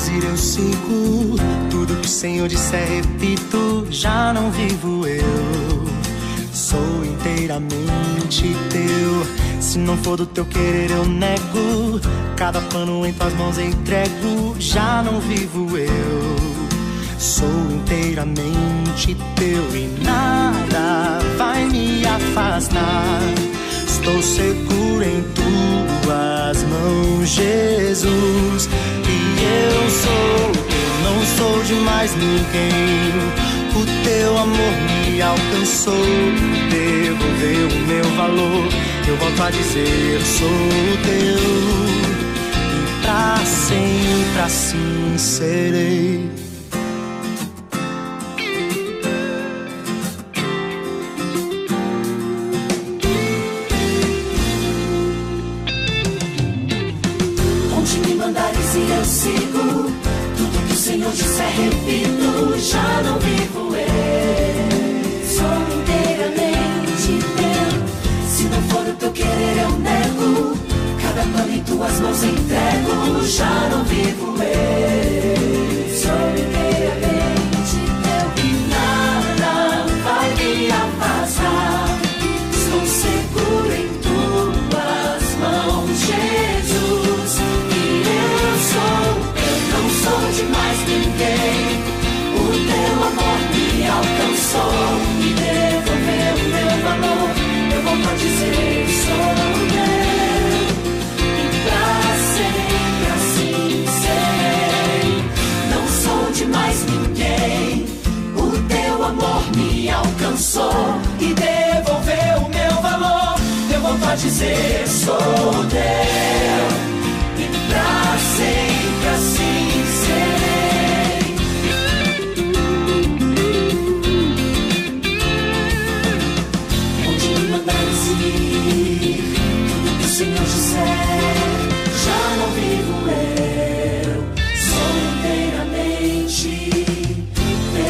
ir eu sigo. Tudo que o Senhor disser repito. Já não vivo eu, sou inteiramente teu. Se não for do teu querer eu nego. Cada plano em tuas mãos entrego. Já não vivo eu, sou inteiramente teu. E nada vai me afastar. Estou seguro em tuas mãos, Jesus. E eu não sou de mais ninguém. O teu amor me alcançou, devolveu o meu valor. Eu volto a dizer, sou teu, e pra sempre assim serei. Onde me mandares e eu sigo. Tudo que o Senhor disser repito. Já não vivo eu, sou inteiramente teu. Se não for o teu querer eu nego. Cada plano em tuas mãos entrego. Já não vivo eu, sou inteiramente teu. E nada vai me afastar. Estou seguro em tuas mãos, Jesus. E eu não sou de mais ninguém. O teu amor me alcançou e devolveu o meu valor. Eu volto a dizer, sou teu, e pra sempre assim serei. Não sou de mais ninguém. O teu amor me alcançou e devolveu o meu valor. Eu volto a dizer, sou teu, e pra sempre assim serei. Onde me mandares ir, tudo que o Senhor disser. Já não vivo eu, sou inteiramente teu.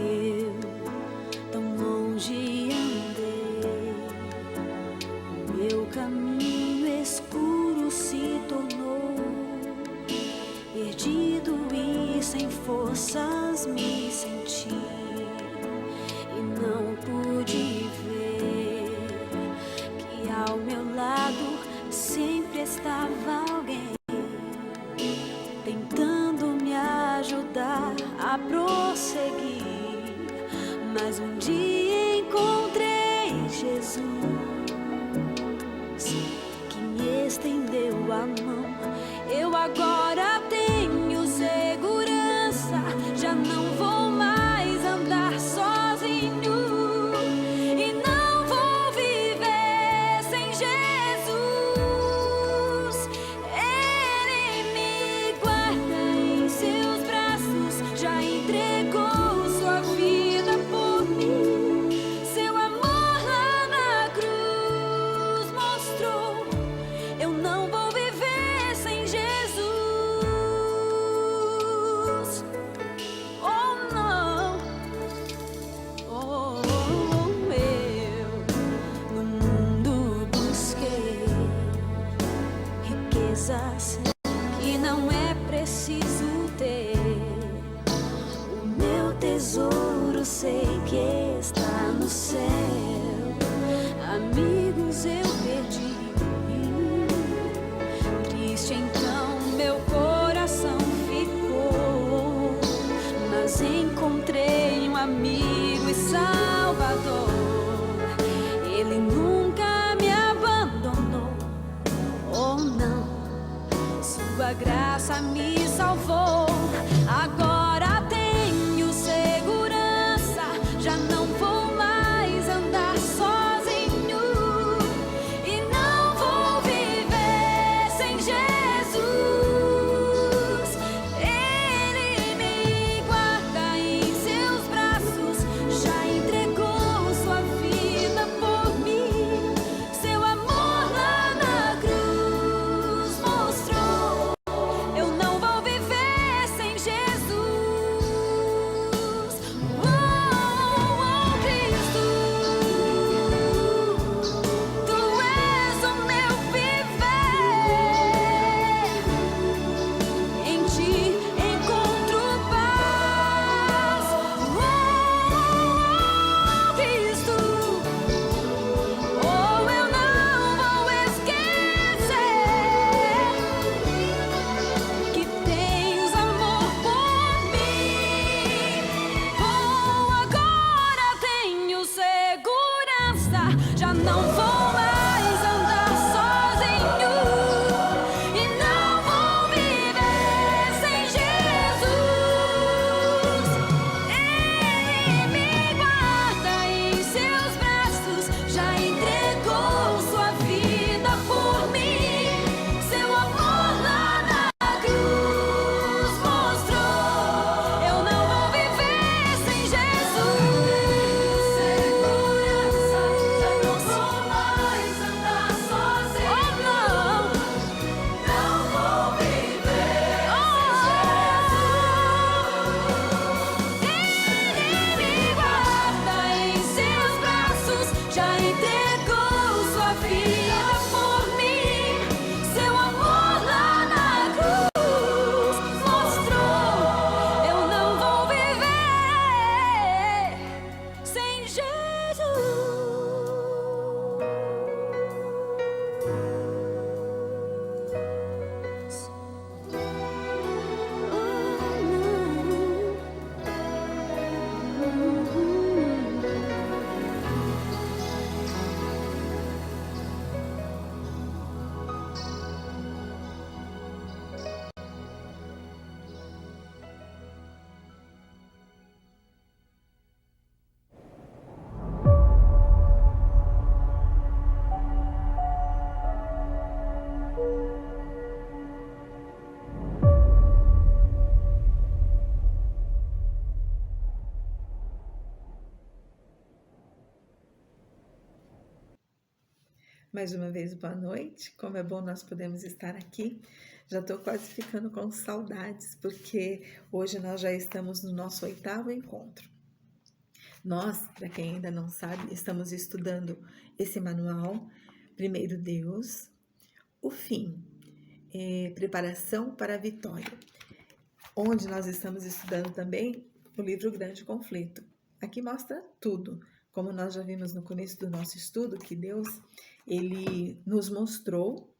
Eu tão longe andei, meu caminho escuro se tornou. Perdido e sem forças me senti, e não pude ver que ao meu lado sempre estava alguém, tentando me ajudar a prosseguir. Mas um dia encontrei Jesus, que me estendeu a mão. Eu agora tenho segurança, já não vou mais andar sozinho, e não vou viver sem Jesus. Ele me guarda em seus braços, já entregou sua vida por mim. Seu amor lá na cruz mostrou. Eu não vou viver sem Jesus. Oh não. Oh, eu no mundo busquei riquezas que não é preciso ter. O meu tesouro sei que está no céu. Amigos eu perdi. Triste então meu coração ficou, mas encontrei um amigo e salvador. Ele nunca me abandonou. Oh não, sua graça me salvou. Agora tenho segurança, já não vou mais andar sozinho, e não vou viver sem Jesus. Ele me guarda em seus braços, já entregou sua vida Mais uma vez, boa noite. Como é bom nós podemos estar aqui. Já estou quase ficando com saudades, porque hoje nós já estamos no nosso 8º encontro. Nós, para quem ainda não sabe, estamos estudando esse manual, Primeiro Deus, o fim, preparação para a vitória, onde nós estamos estudando também o livro Grande Conflito. Aqui mostra tudo, como nós já vimos no começo do nosso estudo, que Deus, Ele nos mostrou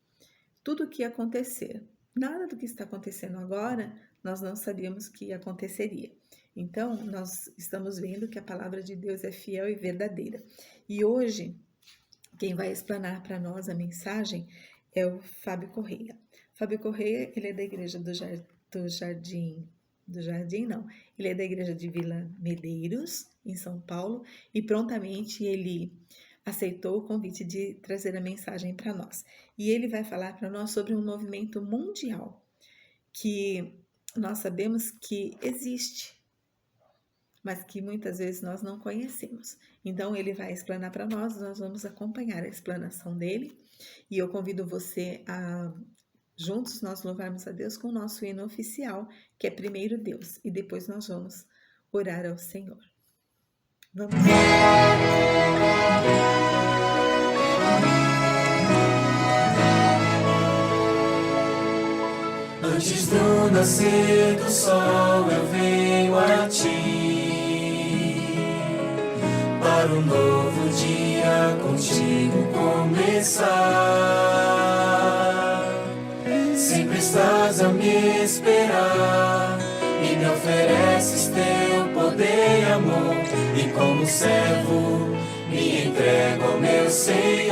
tudo o que ia acontecer. Nada do que está acontecendo agora, nós não sabíamos que aconteceria. Então, nós estamos vendo que a palavra de Deus é fiel e verdadeira. E hoje, quem vai explanar para nós a mensagem é o Fábio Correia. Fábio Correia, ele é da igreja ele é da igreja de Vila Medeiros, em São Paulo, e prontamente ele aceitou o convite de trazer a mensagem para nós. E ele vai falar para nós sobre um movimento mundial que nós sabemos que existe, mas que muitas vezes nós não conhecemos. Então, ele vai explanar para nós vamos acompanhar a explanação dele, e eu convido você a, juntos, nós louvarmos a Deus com o nosso hino oficial, que é Primeiro Deus, e depois nós vamos orar ao Senhor. Vamos Antes do nascer do sol eu venho a ti, para um novo dia contigo começar. Sempre estás a me esperar e me ofereces teu poder e amor, e como servo me entrego ao meu Senhor.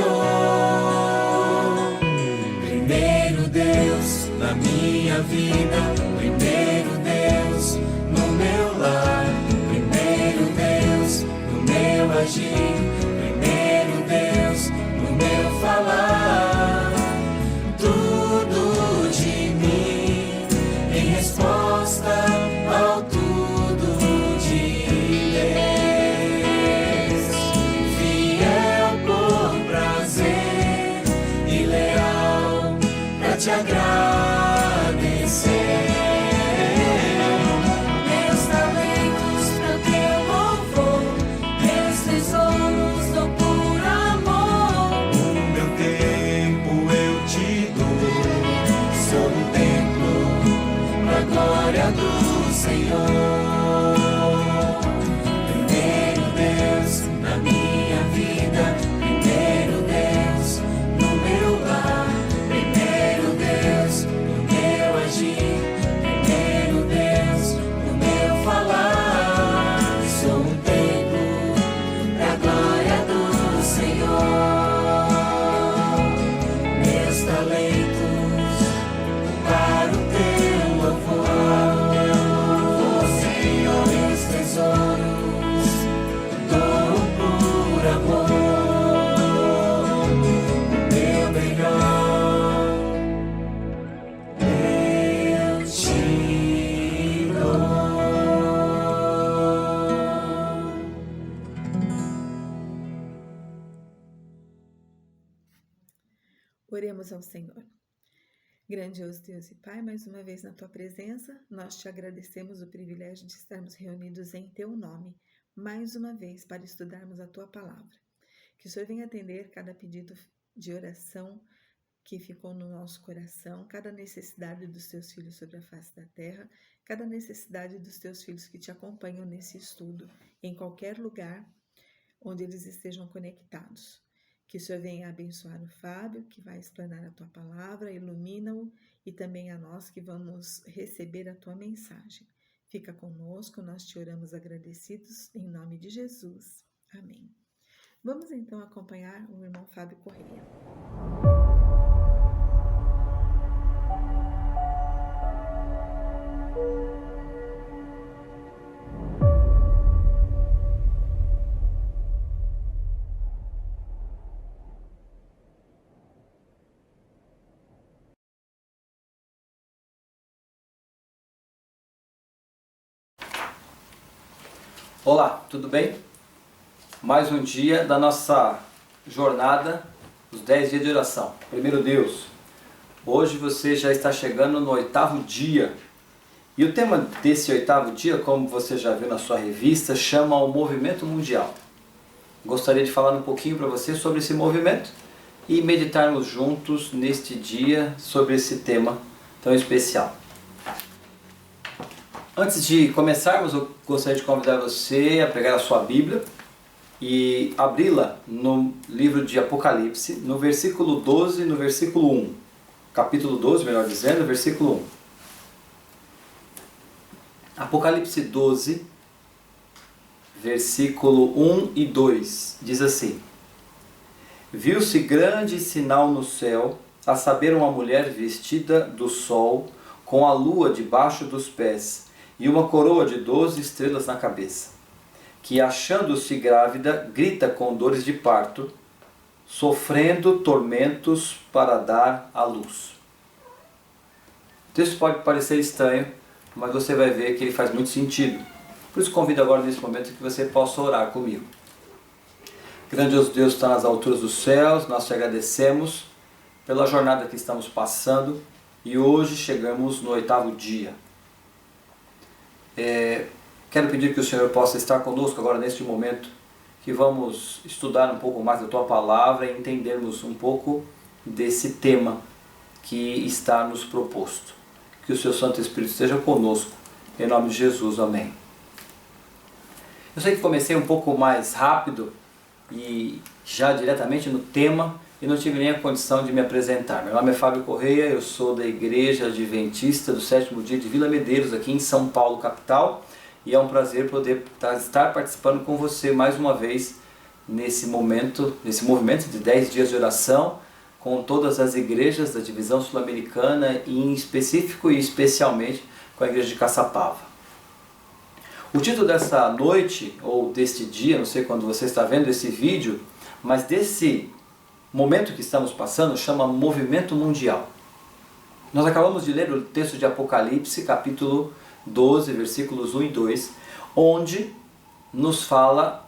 Primeiro Deus na minha vida, primeiro Deus no meu lar, primeiro Deus no meu agir, primeiro Deus no meu falar. Tudo de mim em resposta ao tudo de Deus, fiel por prazer e leal pra te agradecer. Meus talentos pro teu louvor, meus tesouros dou por amor. O meu tempo eu te dou, sou um templo pra glória do Senhor. Primeiro Deus na minha vida, primeiro Deus no meu lar, primeiro Deus no meu agir, primeiro Deus no meu falar. Sou um templo pra glória do Senhor. Meus talentos para o teu louvor, oh Senhor, meus tesouros dou por amor. Meu melhor eu te dou. Oremos ao Senhor. Grandioso Deus e Pai, mais uma vez na Tua presença, nós te agradecemos o privilégio de estarmos reunidos em Teu nome, mais uma vez para estudarmos a Tua palavra. Que o Senhor venha atender cada pedido de oração que ficou no nosso coração, cada necessidade dos Teus filhos sobre a face da terra, cada necessidade dos Teus filhos que te acompanham nesse estudo, em qualquer lugar onde eles estejam conectados. Que o Senhor venha abençoar o Fábio, que vai explanar a Tua palavra, ilumina-o, e também a nós que vamos receber a Tua mensagem. Fica conosco, nós te oramos agradecidos, em nome de Jesus. Amém. Vamos então acompanhar o irmão Fábio Correia. Olá, tudo bem? Mais um dia da nossa jornada os 10 dias de oração. Primeiro Deus, hoje você já está chegando no 8º dia. E o tema desse 8º dia, como você já viu na sua revista, chama o Movimento Mundial. Gostaria de falar um pouquinho para você sobre esse movimento e meditarmos juntos neste dia sobre esse tema tão especial. Antes de começarmos, eu gostaria de convidar você a pegar a sua Bíblia e abri-la no livro de Apocalipse, no versículo 12 e no versículo 1. Capítulo 12, melhor dizendo, versículo 1. Apocalipse 12, versículo 1 e 2, diz assim: Viu-se grande sinal no céu, a saber, uma mulher vestida do sol, com a lua debaixo dos pés, e uma coroa de 12 estrelas na cabeça, que, achando-se grávida, grita com dores de parto, sofrendo tormentos para dar à luz. O texto pode parecer estranho, mas você vai ver que ele faz muito sentido. Por isso convido agora nesse momento que você possa orar comigo. Grandioso Deus, está nas alturas dos céus, nós te agradecemos pela jornada que estamos passando e hoje chegamos no 8º dia. Quero pedir que o Senhor possa estar conosco agora neste momento, que vamos estudar um pouco mais da Tua Palavra e entendermos um pouco desse tema que está nos proposto. Que o Seu Santo Espírito esteja conosco, em nome de Jesus, amém. Eu sei que comecei um pouco mais rápido e já diretamente no tema e não tive nem a condição de me apresentar. Meu nome é Fábio Correia, eu sou da Igreja Adventista do 7º dia de Vila Medeiros, aqui em São Paulo, capital, e é um prazer poder estar participando com você mais uma vez nesse movimento de 10 dias de oração, com todas as igrejas da divisão sul-americana e em específico e especialmente com a igreja de Caçapava. O título dessa noite, ou deste dia, não sei quando você está vendo esse vídeo, mas desse momento que estamos passando, chama Movimento Mundial. Nós acabamos de ler o texto de Apocalipse, capítulo 12, versículos 1 e 2, onde nos fala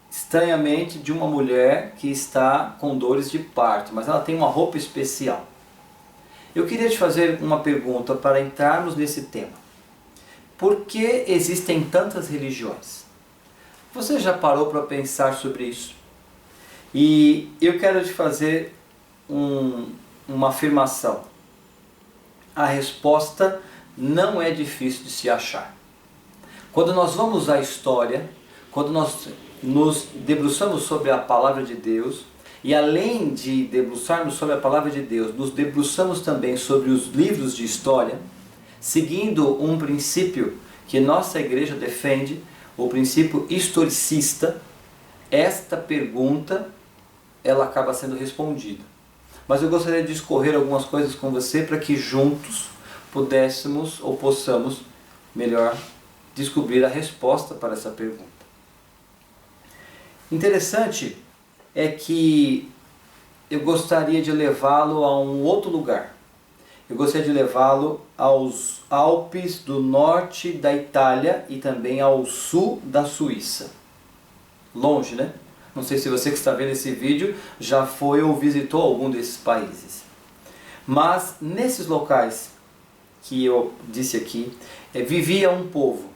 estranhamente de uma mulher que está com dores de parto, mas ela tem uma roupa especial. Eu queria te fazer uma pergunta para entrarmos nesse tema. Por que existem tantas religiões? Você já parou para pensar sobre isso? E eu quero te fazer uma afirmação. A resposta não é difícil de se achar. Quando nós vamos à história, quando nós nos debruçamos sobre a Palavra de Deus, e além de debruçarmos sobre a Palavra de Deus, nos debruçamos também sobre os livros de história, seguindo um princípio que nossa igreja defende, o princípio historicista, esta pergunta ela acaba sendo respondida. Mas eu gostaria de discorrer algumas coisas com você para que juntos pudéssemos ou possamos melhor descobrir a resposta para essa pergunta. Interessante é que eu gostaria de levá-lo a um outro lugar. Eu gostaria de levá-lo aos Alpes do norte da Itália e também ao sul da Suíça. Longe, né? Não sei se você que está vendo esse vídeo já foi ou visitou algum desses países. Mas nesses locais que eu disse aqui, vivia um povo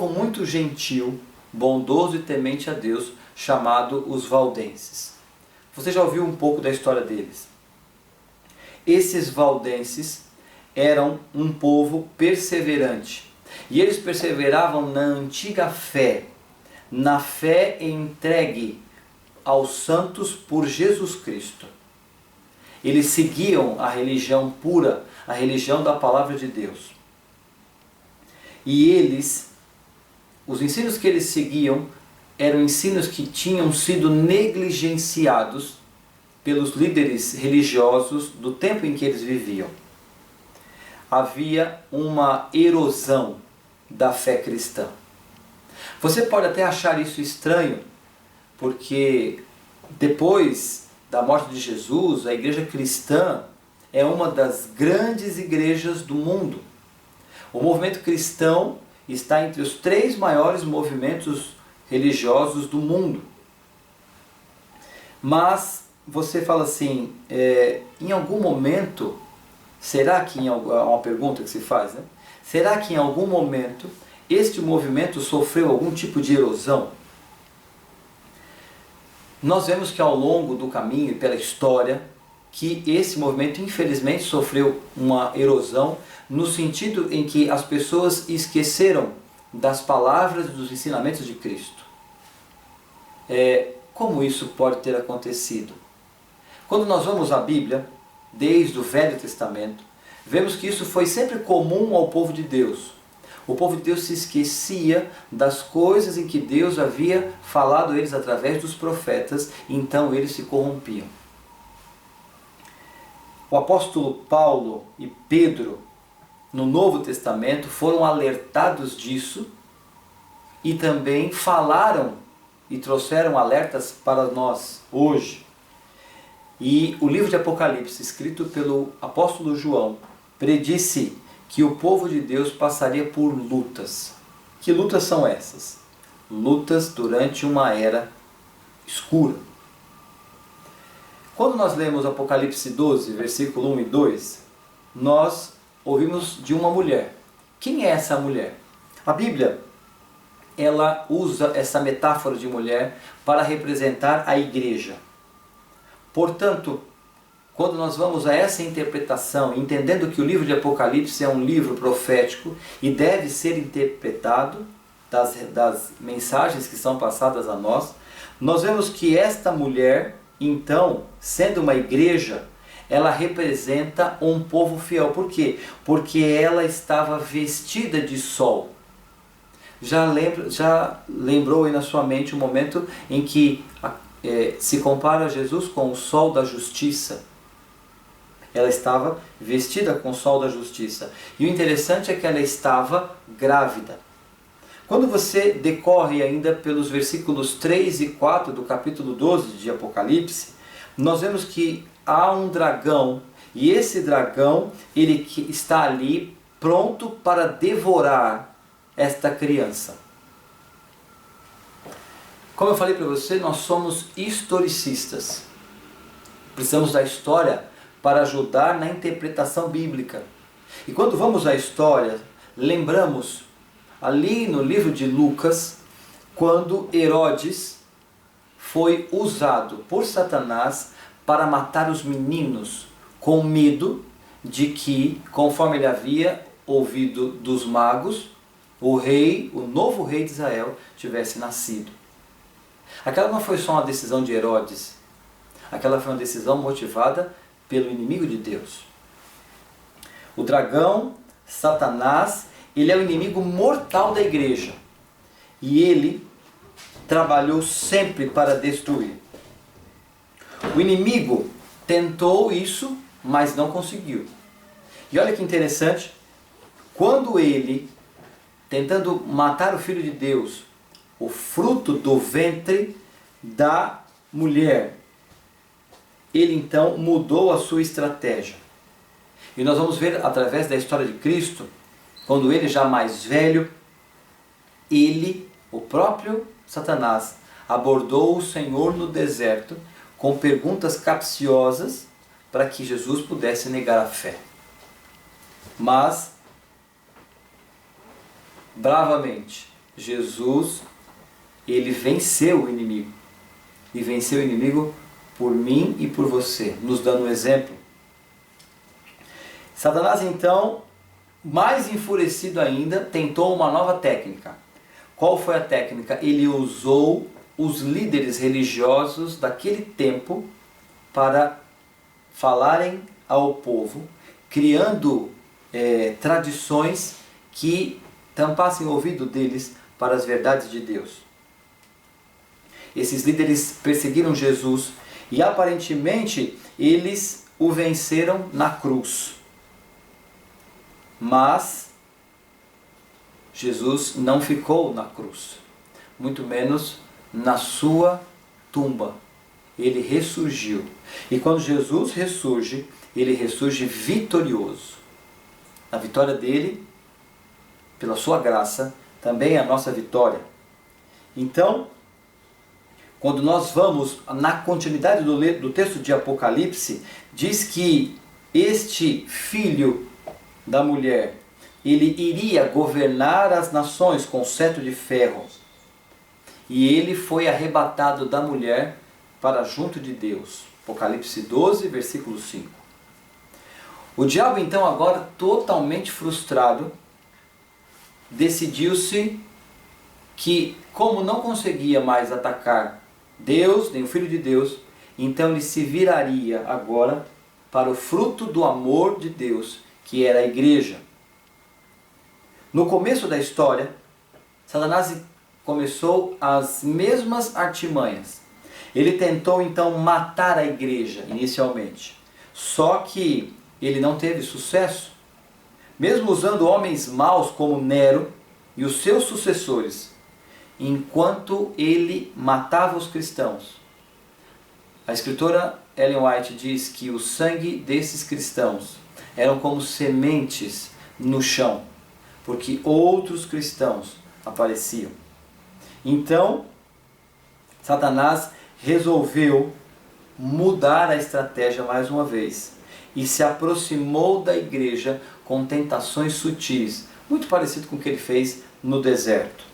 muito gentil, bondoso e temente a Deus, chamado os valdenses. Você já ouviu um pouco da história deles? Esses valdenses eram um povo perseverante. E eles perseveravam na antiga fé, na fé entregue aos santos por Jesus Cristo. Eles seguiam a religião pura, a religião da Palavra de Deus. E os ensinos que eles seguiam eram ensinos que tinham sido negligenciados pelos líderes religiosos do tempo em que eles viviam. Havia uma erosão da fé cristã. Você pode até achar isso estranho, porque depois da morte de Jesus, a igreja cristã é uma das grandes igrejas do mundo. O movimento cristão está entre os 3 maiores movimentos religiosos do mundo. Mas você fala assim, em algum momento, será que uma pergunta que se faz, né? Será que em algum momento este movimento sofreu algum tipo de erosão? Nós vemos que ao longo do caminho e pela história, que esse movimento infelizmente sofreu uma erosão no sentido em que as pessoas esqueceram das palavras e dos ensinamentos de Cristo. Como isso pode ter acontecido? Quando nós vamos à Bíblia, desde o Velho Testamento, vemos que isso foi sempre comum ao povo de Deus. O povo de Deus se esquecia das coisas em que Deus havia falado a eles através dos profetas, e então eles se corrompiam. O apóstolo Paulo e Pedro, no Novo Testamento, foram alertados disso e também falaram e trouxeram alertas para nós hoje. E o livro de Apocalipse, escrito pelo apóstolo João, predisse que o povo de Deus passaria por lutas. Que lutas são essas? Lutas durante uma era escura. Quando nós lemos Apocalipse 12, versículo 1 e 2, nós ouvimos de uma mulher. Quem é essa mulher? A Bíblia, ela usa essa metáfora de mulher para representar a igreja. Portanto, quando nós vamos a essa interpretação, entendendo que o livro de Apocalipse é um livro profético e deve ser interpretado das mensagens que são passadas a nós, nós vemos que esta mulher, então, sendo uma igreja, ela representa um povo fiel. Por quê? Porque ela estava vestida de sol. Já lembrou aí na sua mente o momento em que se compara Jesus com o sol da justiça? Ela estava vestida com o sol da justiça. E o interessante é que ela estava grávida. Quando você decorre ainda pelos versículos 3 e 4 do capítulo 12 de Apocalipse, nós vemos que há um dragão, e esse dragão ele está ali pronto para devorar esta criança. Como eu falei para você, nós somos historicistas. Precisamos da história para ajudar na interpretação bíblica. E quando vamos à história, lembramos ali no livro de Lucas, quando Herodes foi usado por Satanás para matar os meninos, com medo de que, conforme ele havia ouvido dos magos, o novo rei de Israel tivesse nascido. Aquela não foi só uma decisão de Herodes, aquela foi uma decisão motivada pelo inimigo de Deus. O dragão, Satanás, ele é o inimigo mortal da igreja. E ele trabalhou sempre para destruir. O inimigo tentou isso, mas não conseguiu. E olha que interessante, quando ele, tentando matar o Filho de Deus, o fruto do ventre da mulher, ele então mudou a sua estratégia. E nós vamos ver através da história de Cristo, quando ele já mais velho, ele, o próprio Satanás, abordou o Senhor no deserto com perguntas capciosas para que Jesus pudesse negar a fé. Mas, bravamente, Jesus, ele venceu o inimigo. E venceu o inimigo por mim e por você, nos dando um exemplo. Satanás, então, mais enfurecido ainda, tentou uma nova técnica. Qual foi a técnica? Ele usou os líderes religiosos daquele tempo para falarem ao povo, criando tradições que tampassem o ouvido deles para as verdades de Deus. Esses líderes perseguiram Jesus e aparentemente eles o venceram na cruz. Mas Jesus não ficou na cruz, muito menos na sua tumba. Ele ressurgiu. E quando Jesus ressurge, ele ressurge vitorioso. A vitória dele, pela sua graça, também é a nossa vitória. Então, quando nós vamos na continuidade do texto de Apocalipse, diz que este filho da mulher, ele iria governar as nações com cetro de ferro. E ele foi arrebatado da mulher para junto de Deus. Apocalipse 12, versículo 5. O diabo então, agora totalmente frustrado, decidiu-se que, como não conseguia mais atacar Deus, nem o Filho de Deus, então ele se viraria agora para o fruto do amor de Deus, que era a igreja. No começo da história, Satanás começou as mesmas artimanhas. Ele tentou então matar a igreja inicialmente, só que ele não teve sucesso. Mesmo usando homens maus como Nero e os seus sucessores, enquanto ele matava os cristãos. A escritora Ellen White diz que o sangue desses cristãos eram como sementes no chão, porque outros cristãos apareciam. Então, Satanás resolveu mudar a estratégia mais uma vez e se aproximou da igreja com tentações sutis, muito parecido com o que ele fez no deserto.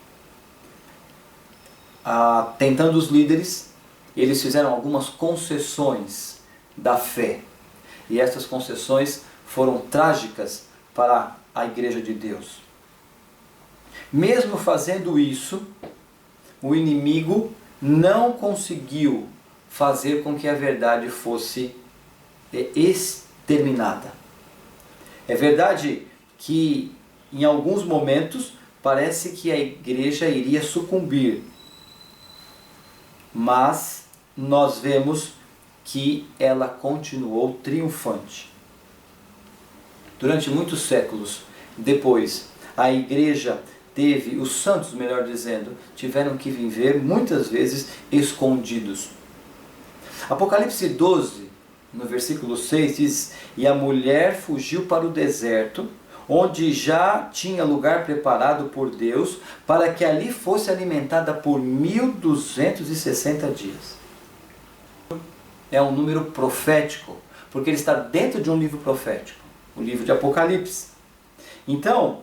Tentando os líderes, eles fizeram algumas concessões da fé. E essas concessões foram trágicas para a igreja de Deus. Mesmo fazendo isso, o inimigo não conseguiu fazer com que a verdade fosse exterminada. É verdade que em alguns momentos parece que a igreja iria sucumbir, mas nós vemos que ela continuou triunfante. Durante muitos séculos depois, a igreja teve, os santos, melhor dizendo, tiveram que viver muitas vezes escondidos. Apocalipse 12, no versículo 6, diz: "E a mulher fugiu para o deserto, onde já tinha lugar preparado por Deus, para que ali fosse alimentada por 1260 dias. É um número profético, porque ele está dentro de um livro profético, o livro de Apocalipse. Então,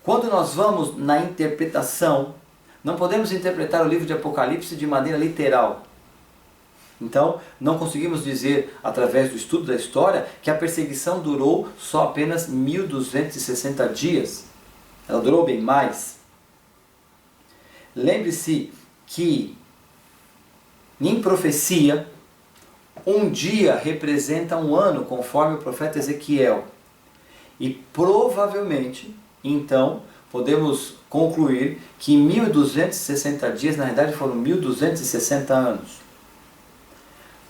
quando nós vamos na interpretação, não podemos interpretar o livro de Apocalipse de maneira literal. Então, não conseguimos dizer, através do estudo da história, que a perseguição durou só apenas 1260 dias. Ela durou bem mais. Lembre-se que, em profecia, um dia representa um ano, conforme o profeta Ezequiel. E provavelmente, então, podemos concluir que 1260 dias, na verdade, foram 1260 anos.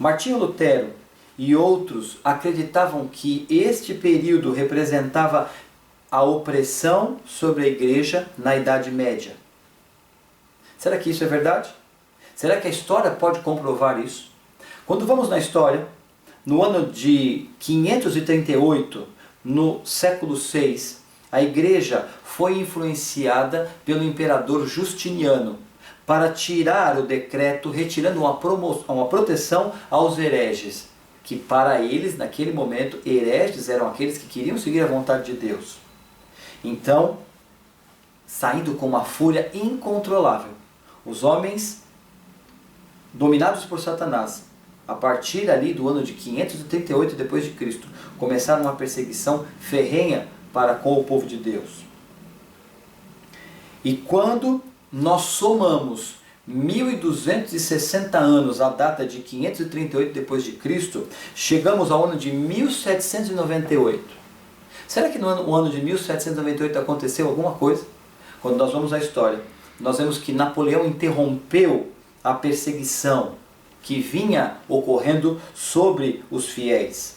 Martinho Lutero e outros acreditavam que este período representava a opressão sobre a igreja na Idade Média. Será que isso é verdade? Será que a história pode comprovar isso? Quando vamos na história, no ano de 538, no século VI, a igreja foi influenciada pelo imperador Justiniano para tirar o decreto, retirando uma proteção aos hereges, que para eles, naquele momento, hereges eram aqueles que queriam seguir a vontade de Deus. Então, saindo com uma fúria incontrolável, os homens, dominados por Satanás, a partir ali do ano de 538 depois de Cristo, começaram uma perseguição ferrenha para com o povo de Deus. E quando nós somamos 1260 anos à data de 538 depois de Cristo, chegamos ao ano de 1798. Será que no ano de 1798 aconteceu alguma coisa? Quando nós vamos à história, nós vemos que Napoleão interrompeu a perseguição que vinha ocorrendo sobre os fiéis.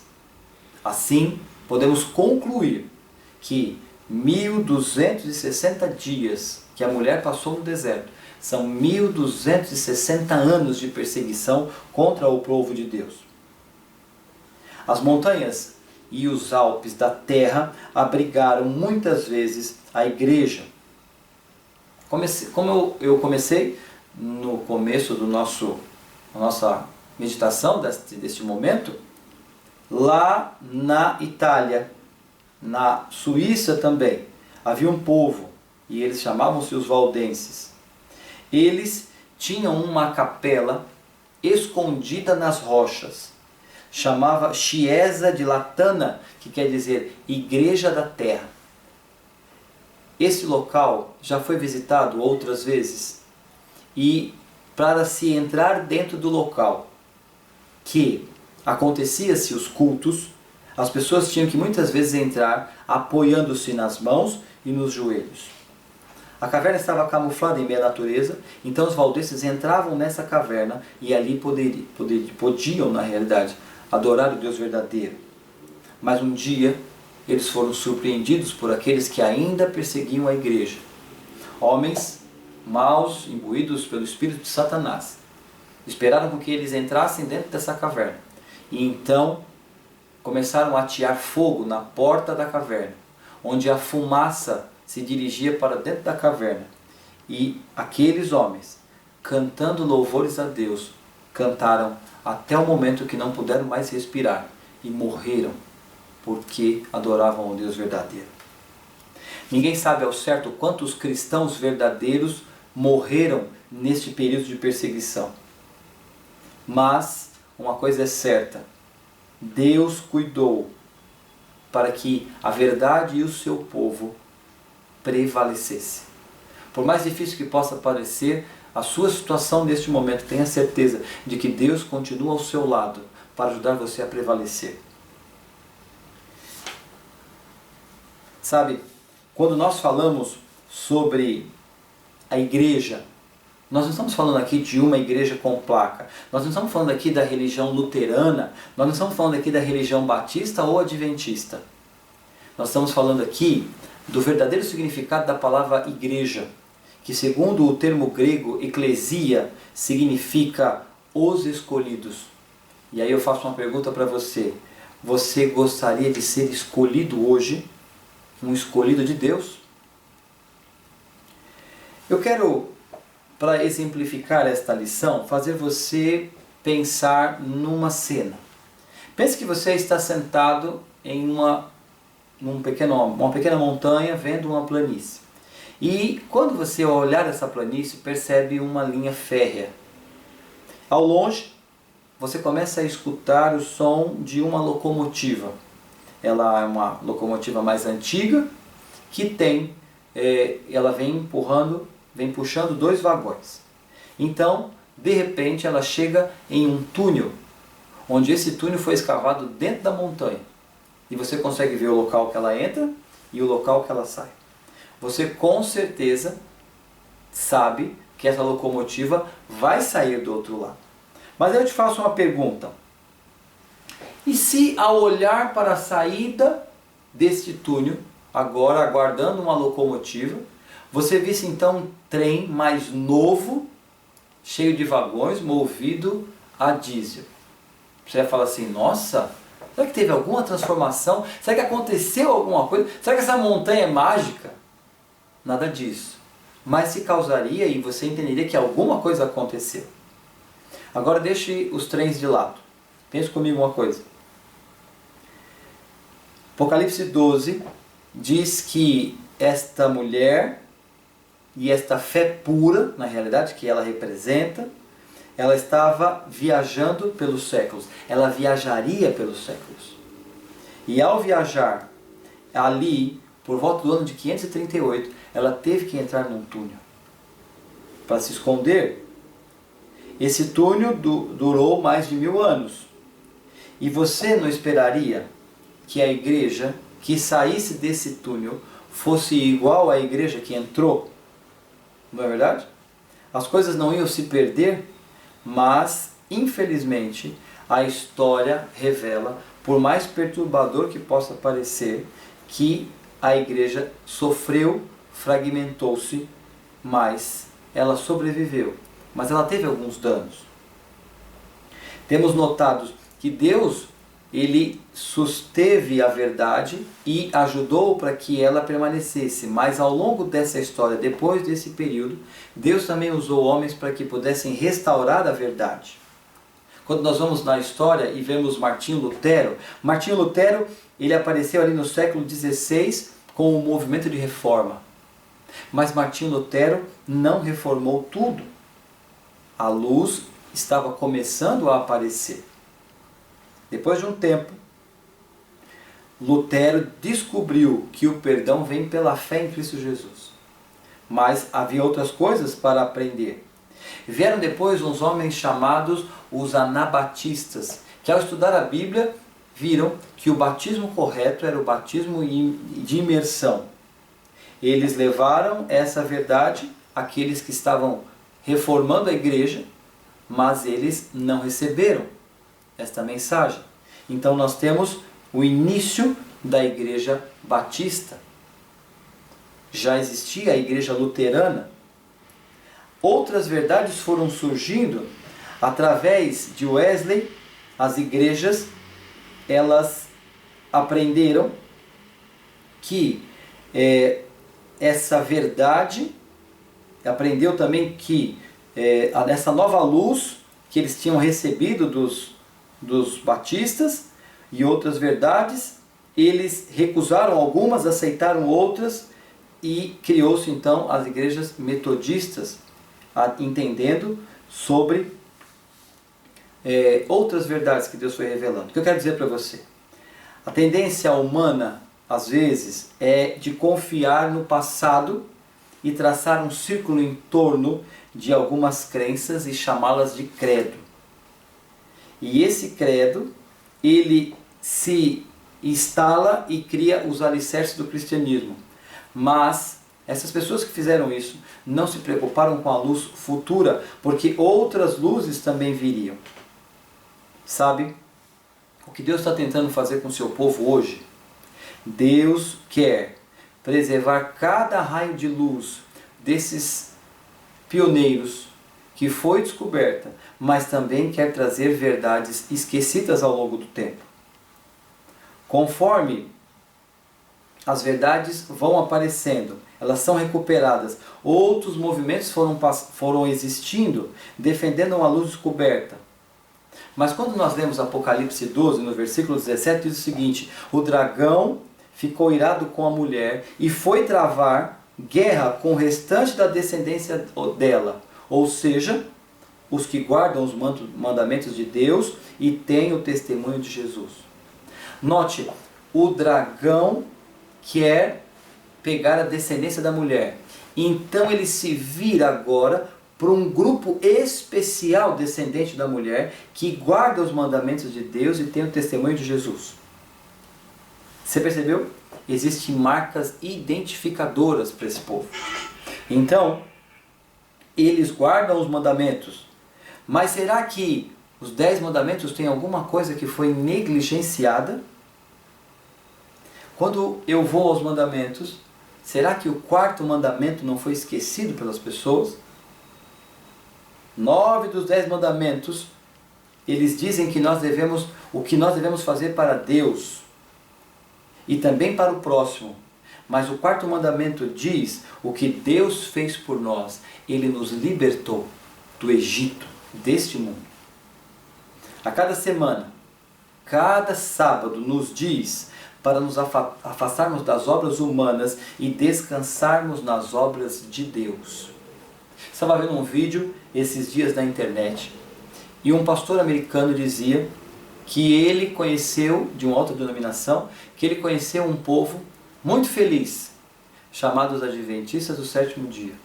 Assim, podemos concluir que 1260 dias que a mulher passou no deserto são 1260 anos de perseguição contra o povo de Deus. As montanhas e os Alpes da terra abrigaram muitas vezes a igreja. Como eu comecei no começo do nosso a nossa meditação deste momento, lá na Itália, na Suíça também, havia um povo, e eles chamavam-se os valdenses. Eles tinham uma capela escondida nas rochas, chamava Chiesa di Latana, que quer dizer Igreja da Terra. Esse local já foi visitado outras vezes, e para se entrar dentro do local que acontecia-se os cultos, as pessoas tinham que muitas vezes entrar apoiando-se nas mãos e nos joelhos. A caverna estava camuflada em meio à natureza, então os valdenses entravam nessa caverna e ali podiam, na realidade, adorar o Deus verdadeiro. Mas um dia eles foram surpreendidos por aqueles que ainda perseguiam a igreja. Homens maus, imbuídos pelo espírito de Satanás. Esperaram com que eles entrassem dentro dessa caverna. E então começaram a atear fogo na porta da caverna, onde a fumaça se dirigia para dentro da caverna. E aqueles homens, cantando louvores a Deus, cantaram até o momento que não puderam mais respirar e morreram, porque adoravam o Deus verdadeiro. Ninguém sabe ao certo quantos cristãos verdadeiros morreram neste período de perseguição. Mas uma coisa é certa: Deus cuidou para que a verdade e o seu povo prevalecesse. Por mais difícil que possa parecer a sua situação neste momento, tenha certeza de que Deus continua ao seu lado para ajudar você a prevalecer. Sabe, quando nós falamos sobre a igreja, nós não estamos falando aqui de uma igreja com placa. Nós não estamos falando aqui da religião luterana. Nós não estamos falando aqui da religião batista ou adventista. Nós estamos falando aqui do verdadeiro significado da palavra igreja, que segundo o termo grego eclesia, significa os escolhidos. E aí eu faço uma pergunta para você. Você gostaria de ser escolhido hoje? Um escolhido de Deus? Eu quero, para exemplificar esta lição, fazer você pensar numa cena. Pense que você está sentado em uma pequena montanha, vendo uma planície. E quando você olhar essa planície, percebe uma linha férrea. Ao longe, você começa a escutar o som de uma locomotiva. Ela é uma locomotiva mais antiga, que ela vem puxando 2 vagões. Então, de repente, ela chega em um túnel, onde esse túnel foi escavado dentro da montanha. E você consegue ver o local que ela entra e o local que ela sai. Você com certeza sabe que essa locomotiva vai sair do outro lado. Mas eu te faço uma pergunta. E se ao olhar para a saída deste túnel, agora aguardando uma locomotiva, você visse então um trem mais novo, cheio de vagões, movido a diesel? Você vai falar assim: nossa, será que teve alguma transformação? Será que aconteceu alguma coisa? Será que essa montanha é mágica? Nada disso. Mas se causaria, e você entenderia que alguma coisa aconteceu. Agora deixe os trens de lado. Pense comigo uma coisa. Apocalipse 12 diz que esta mulher e esta fé pura, na realidade, que ela representa, ela estava viajando pelos séculos. Ela viajaria pelos séculos. E ao viajar ali, por volta do ano de 538, ela teve que entrar num túnel para se esconder. Esse túnel durou mais de 1000 anos. E você não esperaria que a igreja que saísse desse túnel fosse igual à igreja que entrou? Não é verdade? As coisas não iam se perder, mas, infelizmente, a história revela, por mais perturbador que possa parecer, que a igreja sofreu, fragmentou-se, mas ela sobreviveu. Mas ela teve alguns danos. Temos notado que Deus, Ele susteve a verdade e ajudou para que ela permanecesse. Mas ao longo dessa história, depois desse período, Deus também usou homens para que pudessem restaurar a verdade. quando nós vamos na história e vemos Martinho Lutero, ele apareceu ali no século XVI com o movimento de reforma. Mas Martinho Lutero não reformou tudo. A luz estava começando a aparecer. Depois de um tempo, Lutero descobriu que o perdão vem pela fé em Cristo Jesus. Mas havia outras coisas para aprender. Vieram depois uns homens chamados os anabatistas, que ao estudar a Bíblia viram que o batismo correto era o batismo de imersão. Eles levaram essa verdade àqueles que estavam reformando a igreja, mas eles não receberam esta mensagem. Então nós temos o início da igreja batista. Já existia a igreja luterana. Outras verdades foram surgindo através de Wesley. As igrejas, elas aprenderam que essa verdade, aprendeu também que essa nova luz que eles tinham recebido dos batistas e outras verdades, eles recusaram algumas, aceitaram outras, e criou-se então as igrejas metodistas, entendendo sobre outras verdades que Deus foi revelando. O que eu quero dizer para você? A tendência humana, às vezes, é de confiar no passado e traçar um círculo em torno de algumas crenças e chamá-las de credo. E esse credo, ele se instala e cria os alicerces do cristianismo. Mas essas pessoas que fizeram isso não se preocuparam com a luz futura, porque outras luzes também viriam. Sabe, o que Deus está tentando fazer com o seu povo hoje? Deus quer preservar cada raio de luz desses pioneiros que foi descoberta, mas também quer trazer verdades esquecidas ao longo do tempo. Conforme as verdades vão aparecendo, elas são recuperadas, outros movimentos foram existindo, defendendo uma luz descoberta. Mas quando nós lemos Apocalipse 12, no versículo 17, diz o seguinte: o dragão ficou irado com a mulher e foi travar guerra com o restante da descendência dela, ou seja, os que guardam os mandamentos de Deus e têm o testemunho de Jesus. Note, o dragão quer pegar a descendência da mulher. Então ele se vira agora para um grupo especial descendente da mulher que guarda os mandamentos de Deus e tem o testemunho de Jesus. Você percebeu? Existem marcas identificadoras para esse povo. Então, eles guardam os mandamentos. Mas será que os 10 mandamentos têm alguma coisa que foi negligenciada? Quando eu vou aos mandamentos, será que o 4º mandamento não foi esquecido pelas pessoas? 9 dos 10 mandamentos, eles dizem que o que nós devemos fazer para Deus e também para o próximo. Mas o 4º mandamento diz o que Deus fez por nós. Ele nos libertou do Egito, deste mundo. A cada semana, cada sábado nos diz para nos afastarmos das obras humanas e descansarmos nas obras de Deus. Estava vendo um vídeo esses dias na internet e um pastor americano dizia que ele conheceu, de uma outra denominação, que ele conheceu um povo muito feliz, chamado os Adventistas do Sétimo Dia.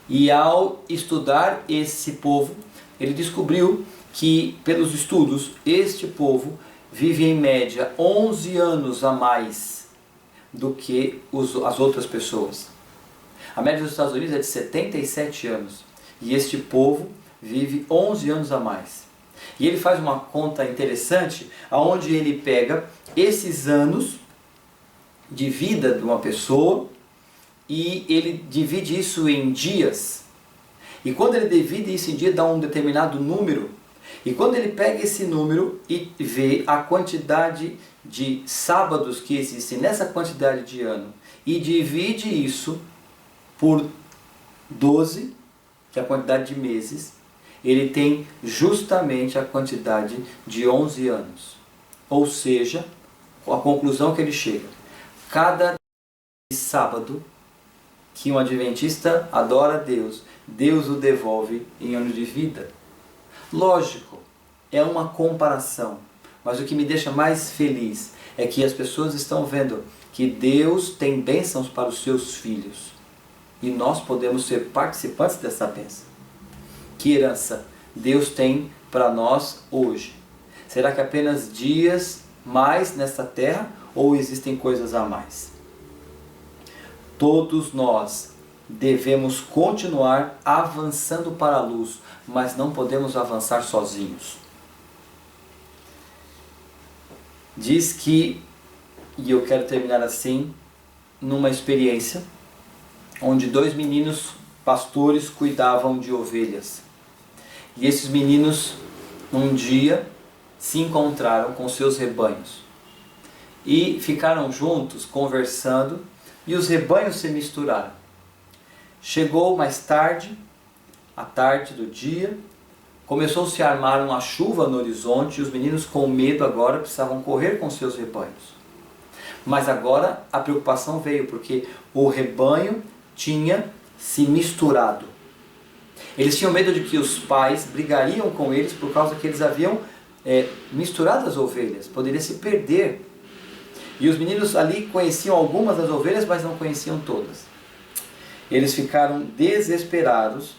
E ao estudar esse povo, ele descobriu que, pelos estudos, este povo vive em média 11 anos a mais do que as outras pessoas. A média dos Estados Unidos é de 77 anos e este povo vive 11 anos a mais. E ele faz uma conta interessante, onde ele pega esses anos de vida de uma pessoa e ele divide isso em dias. E quando ele divide isso em dias, dá um determinado número. E quando ele pega esse número e vê a quantidade de sábados que existem nessa quantidade de ano e divide isso por 12, que é a quantidade de meses, ele tem justamente a quantidade de 11 anos. Ou seja, a conclusão que ele chega: cada sábado que um adventista adora a Deus, Deus o devolve em ano de vida. Lógico, é uma comparação, mas o que me deixa mais feliz é que as pessoas estão vendo que Deus tem bênçãos para os seus filhos e nós podemos ser participantes dessa bênção. Que herança Deus tem para nós hoje? Será que apenas dias mais nesta terra ou existem coisas a mais? Todos nós devemos continuar avançando para a luz, mas não podemos avançar sozinhos. Diz que, e eu quero terminar assim, numa experiência onde 2 meninos pastores cuidavam de ovelhas. E esses meninos um dia se encontraram com seus rebanhos e ficaram juntos conversando e os rebanhos se misturaram. Chegou mais tarde, a tarde do dia, começou-se a armar uma chuva no horizonte e os meninos com medo agora precisavam correr com seus rebanhos. Mas agora a preocupação veio porque o rebanho tinha se misturado. Eles tinham medo de que os pais brigariam com eles por causa que eles haviam misturado as ovelhas, poderia se perder. E os meninos ali conheciam algumas das ovelhas, mas não conheciam todas. Eles ficaram desesperados,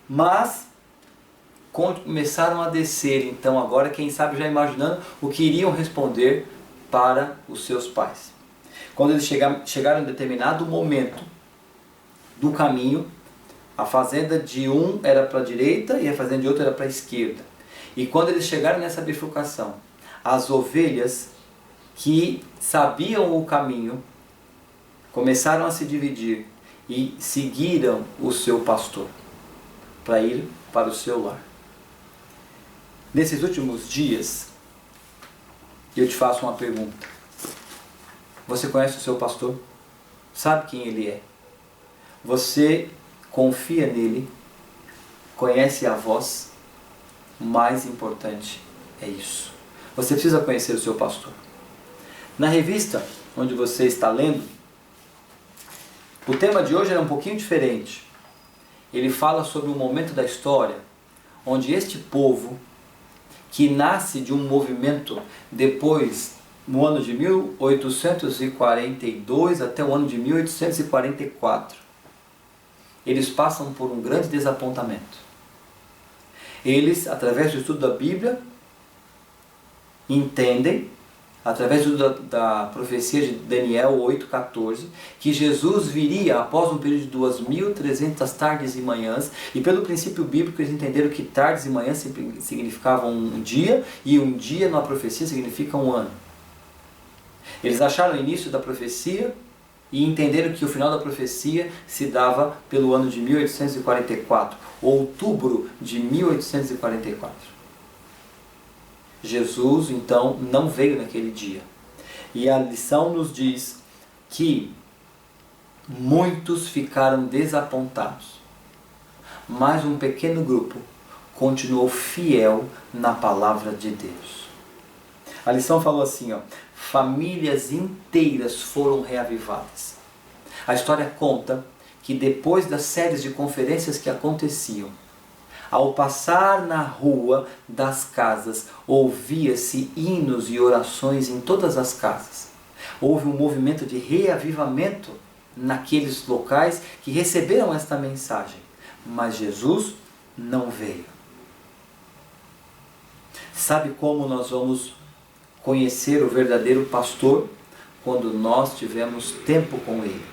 mas começaram a descer, então agora quem sabe já imaginando o que iriam responder para os seus pais. Quando eles chegaram em determinado momento do caminho, a fazenda de um era para a direita e a fazenda de outro era para a esquerda. E quando eles chegaram nessa bifurcação, as ovelhas que sabiam o caminho começaram a se dividir e seguiram o seu pastor para ir para o seu lar. Nesses últimos dias, eu te faço uma pergunta. Você conhece o seu pastor? Sabe quem ele é? Você confia nele? Conhece a voz? O mais importante é isso. Você precisa conhecer o seu pastor. Na revista onde você está lendo, o tema de hoje é um pouquinho diferente. Ele fala sobre um momento da história onde este povo, que nasce de um movimento depois, no ano de 1842 até o ano de 1844, eles passam por um grande desapontamento. Eles, através do estudo da Bíblia, entendem, através da profecia de Daniel 8,14, que Jesus viria após um período de 2.300 tardes e manhãs, e pelo princípio bíblico eles entenderam que tardes e manhãs significavam um dia, e um dia na profecia significa um ano. Eles acharam o início da profecia e entenderam que o final da profecia se dava pelo ano de 1844, outubro de 1844. Jesus, então, não veio naquele dia. E a lição nos diz que muitos ficaram desapontados, mas um pequeno grupo continuou fiel na palavra de Deus. A lição falou assim, famílias inteiras foram reavivadas. A história conta que depois das séries de conferências que aconteciam, ao passar na rua das casas, ouvia-se hinos e orações em todas as casas. Houve um movimento de reavivamento naqueles locais que receberam esta mensagem. Mas Jesus não veio. Sabe como nós vamos conhecer o verdadeiro pastor? Quando nós tivermos tempo com ele.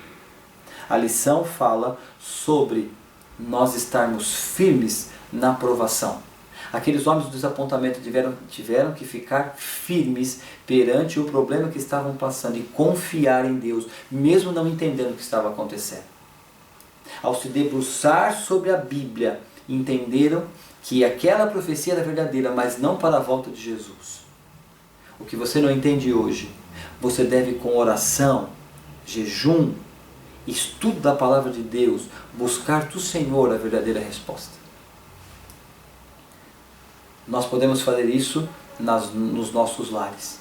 A lição fala sobre nós estarmos firmes na provação. Aqueles homens do desapontamento tiveram que ficar firmes perante o problema que estavam passando e confiar em Deus, mesmo não entendendo o que estava acontecendo. Ao se debruçar sobre a Bíblia, entenderam que aquela profecia era verdadeira, mas não para a volta de Jesus. O que você não entende hoje, você deve com oração, jejum, estudo da palavra de Deus, buscar do Senhor a verdadeira resposta. Nós podemos fazer isso nos nossos lares.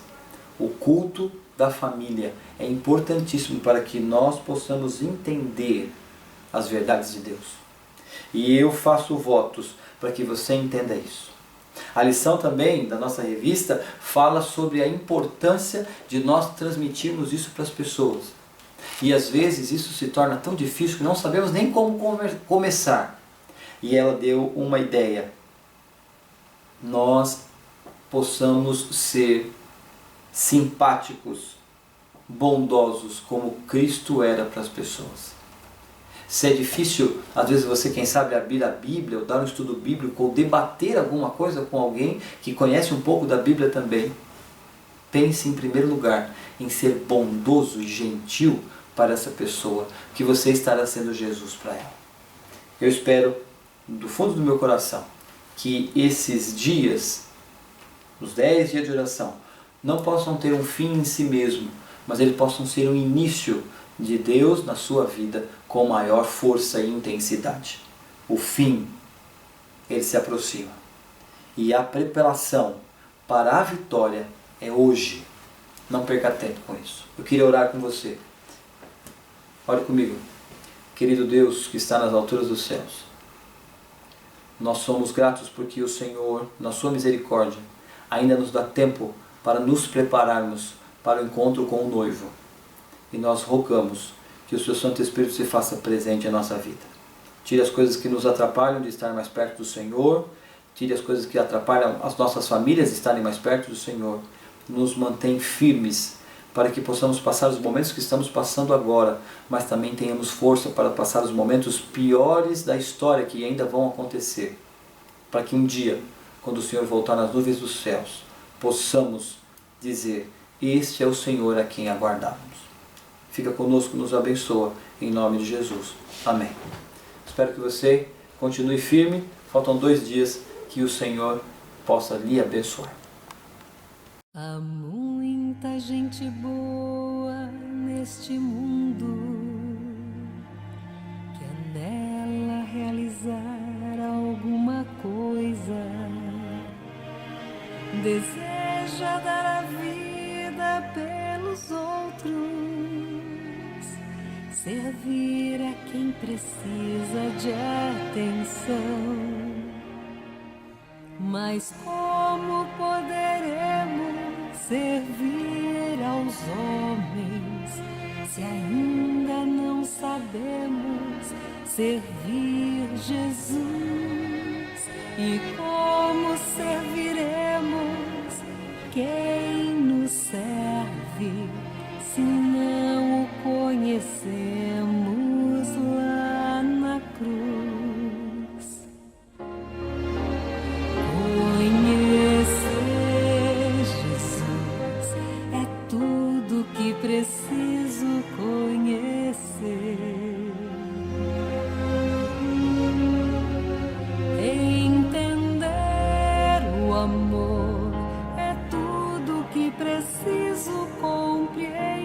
O culto da família é importantíssimo para que nós possamos entender as verdades de Deus. E eu faço votos para que você entenda isso. A lição também da nossa revista fala sobre a importância de nós transmitirmos isso para as pessoas. E às vezes isso se torna tão difícil que não sabemos nem como começar. E ela deu uma ideia. Nós possamos ser simpáticos, bondosos, como Cristo era para as pessoas. Se é difícil, às vezes você, quem sabe, abrir a Bíblia, ou dar um estudo bíblico, ou debater alguma coisa com alguém que conhece um pouco da Bíblia também, pense em primeiro lugar em ser bondoso e gentil para essa pessoa, que você estará sendo Jesus para ela. Eu espero, do fundo do meu coração, que esses dias, os 10 dias de oração, não possam ter um fim em si mesmo, mas eles possam ser um início de Deus na sua vida com maior força e intensidade. O fim, ele se aproxima. E a preparação para a vitória é hoje. Não perca tempo com isso. Eu queria orar com você. Ore comigo. Querido Deus que está nas alturas dos céus, nós somos gratos porque o Senhor, na sua misericórdia, ainda nos dá tempo para nos prepararmos para o encontro com o noivo. E nós rogamos que o seu Santo Espírito se faça presente em nossa vida. Tire as coisas que nos atrapalham de estar mais perto do Senhor, tire as coisas que atrapalham as nossas famílias de estarem mais perto do Senhor. Nos mantém firmes para que possamos passar os momentos que estamos passando agora, mas também tenhamos força para passar os momentos piores da história que ainda vão acontecer. Para que um dia, quando o Senhor voltar nas nuvens dos céus, possamos dizer: este é o Senhor a quem aguardávamos. Fica conosco, nos abençoa, em nome de Jesus. Amém. Espero que você continue firme. Faltam 2 dias, que o Senhor possa lhe abençoar. Há muita gente boa neste mundo, quer nela realizar alguma coisa, deseja dar a vida pelos outros, servir a quem precisa de atenção. Mas como poderemos servir aos homens se ainda não sabemos servir Jesus? E como serviremos quem nos serve se não o conhecemos lá na cruz? Preciso conhecer, entender o amor é tudo que preciso compreender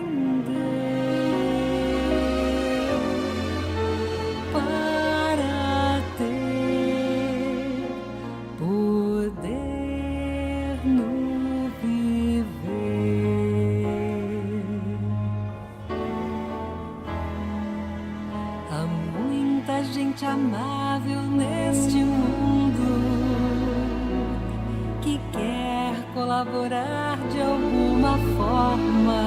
para ter poder no viver. Há muita gente amável neste mundo que quer colaborar de alguma forma,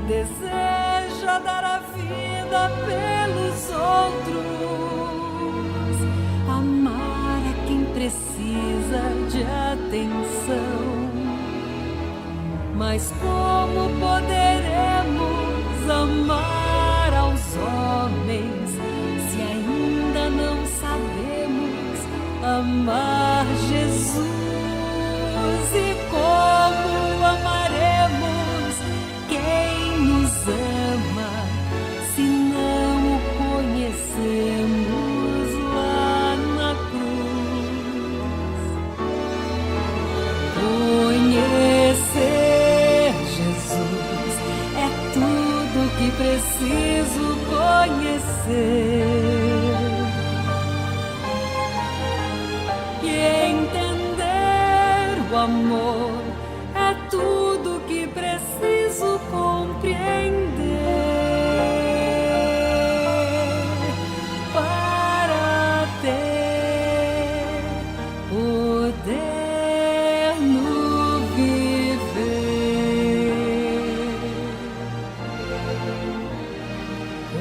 deseja dar a vida pelos outros, amar a quem precisa de atenção. Mas como poderemos amar aos homens se ainda não sabemos amar Jesus? E como amaremos quem nos ama se não o conhecemos lá na cruz? Conhecer Jesus é tudo que preciso conhecer. E amor é tudo que preciso compreender para ter poder no viver.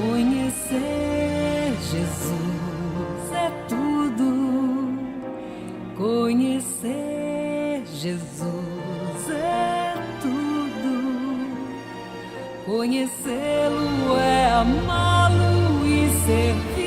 Conhecer Jesus é tudo. Conhecer Jesus é tudo. Conhecê-lo é amá-lo e servir.